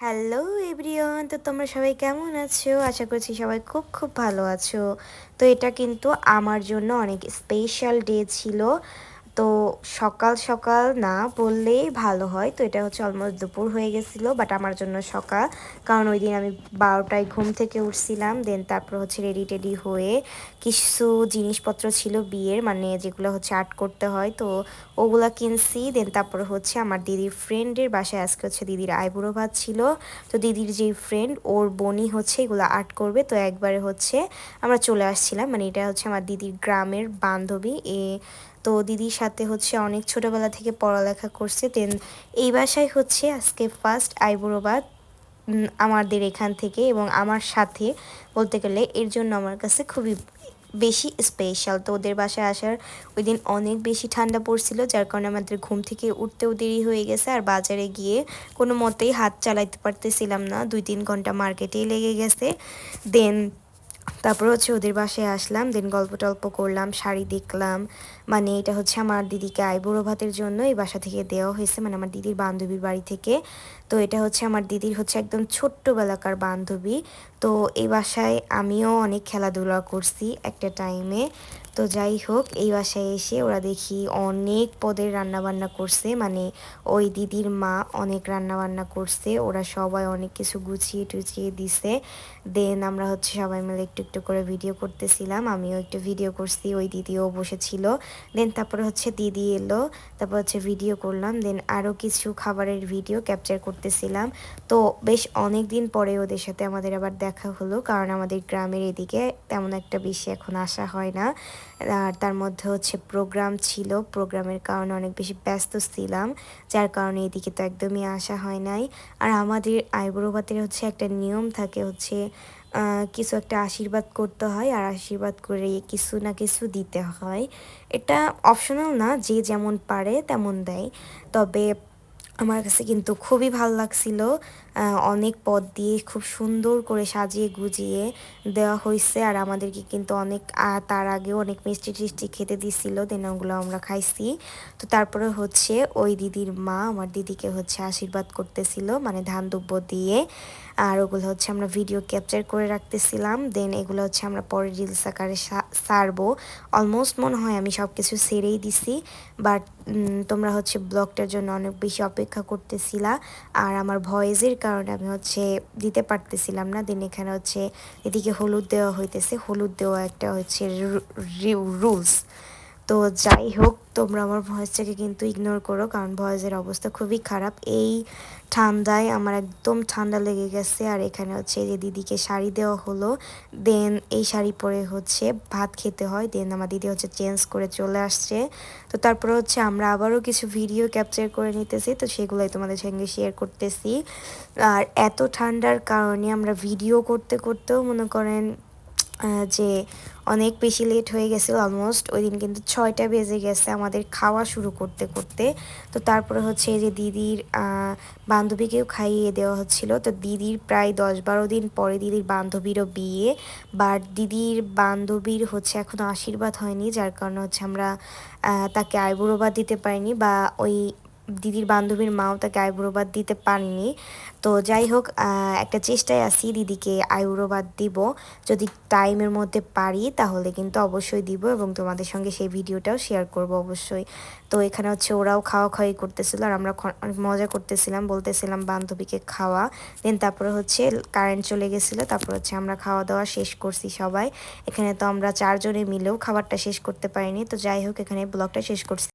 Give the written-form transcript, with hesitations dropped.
Hello everyone, তো তোমরা সবাই কেমন আছো? আশা করছি সবাই খুব খুব ভালো আছো। তো এটা কিন্তু আমার জন্য অনেক স্পেশাল ডে ছিল। তো সকাল সকাল না বললেই ভালো হয়, তো এটা হচ্ছে অলমোস্ট দুপুর হয়ে গেছিলো, বাট আমার জন্য সকাল। কারণ ওই দিন আমি 12টায় ঘুম থেকে উঠছিলাম, দেন তারপর হচ্ছে রেডি টেডি হয়ে কিছু জিনিসপত্র ছিল বিয়ের, মানে যেগুলো হচ্ছে আর্ট করতে হয়, তো ওগুলা কিনছি। দেন তারপর হচ্ছে আমার দিদির ফ্রেন্ডের বাসায় আজকে হচ্ছে দিদির আইবুড়ো ভাত ছিল। তো দিদির যেই ফ্রেন্ড ওর বোনই হচ্ছে এগুলো আর্ট করবে, তো একবারে হচ্ছে আমরা চলে আসছিলাম। মানে এটা হচ্ছে আমার দিদির গ্রামের বান্ধবী তো দিদির সাথে হচ্ছে অনেক ছোটোবেলা থেকে পড়ালেখা করছে। দেন এই বাসায় হচ্ছে আজকে ফার্স্ট আইবুড়ো ভাত আমাদের এখান থেকে এবং আমার সাথে বলতে গেলে, এর জন্য আমার কাছে খুবই বেশি স্পেশাল। তো ওদের বাসায় আসার ওই দিন অনেক বেশি ঠান্ডা পড়ছিল, যার কারণে আমাদের ঘুম থেকে উঠতেও দেরি হয়ে গেছে, আর বাজারে গিয়ে কোনো মতেই হাত চালাইতে পারতেছিলাম না, 2-3 ঘন্টা মার্কেটেই লেগে গেছে। দেন তারপর হচ্ছে ওদের বাসায় আসলাম, দেন গল্প টল্প করলাম, শাড়ি দেখলাম। মানে এটা হচ্ছে আমার দিদিকে আইবুড়ো ভাতের জন্য এই বাসা থেকে দেওয়া হয়েছে, মানে আমার দিদির বান্ধবীর বাড়ি থেকে। তো এটা হচ্ছে আমার দিদির হচ্ছে একদম ছোট্টবেলাকার বান্ধবী। তো এই বাসায় আমিও অনেক খেলাধুলা করছি একটা টাইমে। তো যাই হোক, এই বাসায় এসে ওরা দেখি অনেক পদের রান্নাবান্না করছে, মানে ওই দিদির মা অনেক রান্নাবান্না করছে, ওরা সবাই অনেক কিছু গুছিয়ে টুছিয়ে দিছে। দেন আমরা হচ্ছে সবাই মিলে একটু একটু করে ভিডিও করতেছিলাম, আমিও একটু ভিডিও করছি, ওই দিদিও বসেছিল। দেন তারপরে হচ্ছে দিদি এলো, তারপর হচ্ছে ভিডিও করলাম, দেন আরও কিছু খাবারের ভিডিও ক্যাপচার করতেছিলাম। তো বেশ অনেক দিন পরে ওদের সাথে আমাদের আবার দেখা হলো, কারণ আমাদের গ্রামের এদিকে তেমন একটা বেশি এখন আসা হয় না। আর তার মধ্যে হচ্ছে প্রোগ্রাম ছিল, প্রোগ্রামের কারণে অনেক বেশি ব্যস্ত ছিলাম, যার কারণে এদিকে তো একদমই আসা হয় নাই। আর আমাদের আইবুড়ো ভাতের হচ্ছে একটা নিয়ম থাকে, হচ্ছে কিছু একটা আশীর্বাদ করতে হয়, আর আশীর্বাদ করে কিছু না কিছু দিতে হয়। এটা অপশনাল না, যে যেমন পারে তেমন দেয়। তবে আমার কাছে কিন্তু খুবই ভালো লাগছিল। অনেক পদ দিয়ে খুব সুন্দর করে সাজিয়ে গুজিয়ে দেওয়া হয়েছে, আর আমাদেরকে কিন্তু অনেক তার আগেও অনেক মিষ্টি টিষ্টি খেতে দিছিল, দেন ওগুলো আমরা খাইছি। তো তারপরে হচ্ছে ওই দিদির মা আমার দিদিকে হচ্ছে আশীর্বাদ করতেছিল, মানে ধান দুব্য দিয়ে। আর ওগুলো হচ্ছে আমরা ভিডিও ক্যাপচার করে রাখতেছিলাম, দেন এগুলো হচ্ছে আমরা পরে রিলস আকারে সারবো। অলমোস্ট মনে হয় আমি সব কিছু সেরেই দিছি, বাট তোমরা হচ্ছে ব্লগটার জন্য অনেক বেশি অপেক্ষা করতেছিলা, আর আমার ভয়েসের কারণে আমি হচ্ছে দিতে পারতেছিলাম না। দেন এখানে হচ্ছে এদিকে হলুদ দেওয়া হইতেছে, হলুদ দেওয়া একটা হচ্ছে রুলস। তো যাই হোক, তোমরা আমার ভয়েসটাকে কিন্তু ইগনোর করো, কারণ ভয়েসের অবস্থা খুবই খারাপ। এই ঠান্ডায় আমার একদম ঠান্ডা লেগে গেছে। আর এখানে হচ্ছে যে দিদিকে শাড়ি দেওয়া হলো, দেন এই শাড়ি পরে হচ্ছে ভাত খেতে হয়। দেন আমার দিদি হচ্ছে চেঞ্জ করে চলে আসছে। তো তারপরে হচ্ছে আমরা আবারও কিছু ভিডিও ক্যাপচার করে নিতেছি, তো সেগুলোই তোমাদের সঙ্গে শেয়ার করতেছি। আর এত ঠান্ডার কারণে আমরা ভিডিও করতে করতেও মনে করেন যে অনেক বেশি লেট হয়ে গেছিলো, অলমোস্ট ওই দিন কিন্তু 6টা বেজে গেছে আমাদের খাওয়া শুরু করতে করতে। তো তারপরে হচ্ছে এই যে দিদির বান্ধবীকেও খাইয়ে দেওয়া হচ্ছিল। তো দিদির প্রায় 10-12 দিন পরে দিদির বান্ধবীরও বিয়ে, বাট দিদির বান্ধবীর হচ্ছে এখনও আশীর্বাদ হয়নি, যার কারণে হচ্ছে আমরা তাকে আইবুড়ো ভাত দিতে পারিনি, বা ওই দিদির বান্ধবীর মাও তাকে আইবুড়ো ভাত দিতে পারেনি। তো যাই হোক, একটা চেষ্টায় আছি দিদিকে আইবুড়ো ভাত দিব, যদি টাইমের মধ্যে পারি তাহলে কিন্তু অবশ্যই দিব, এবং তোমাদের সঙ্গে সেই ভিডিওটাও শেয়ার করব অবশ্যই। তো এখানে হচ্ছে ওরাও খাওয়া খাওয়াই করতেছিল, আর আমরা অনেক মজা করতেছিলাম, বলতেছিলাম বান্ধবীকে খাওয়া। দেন তারপরে হচ্ছে কারেন্ট চলে গেছিলো, তারপর হচ্ছে আমরা খাওয়া দাওয়া শেষ করছি সবাই। এখানে তো আমরা 4 জনে মিলেও খাবারটা শেষ করতে পারিনি। তো যাই হোক, এখানে ব্লগটা শেষ করছি।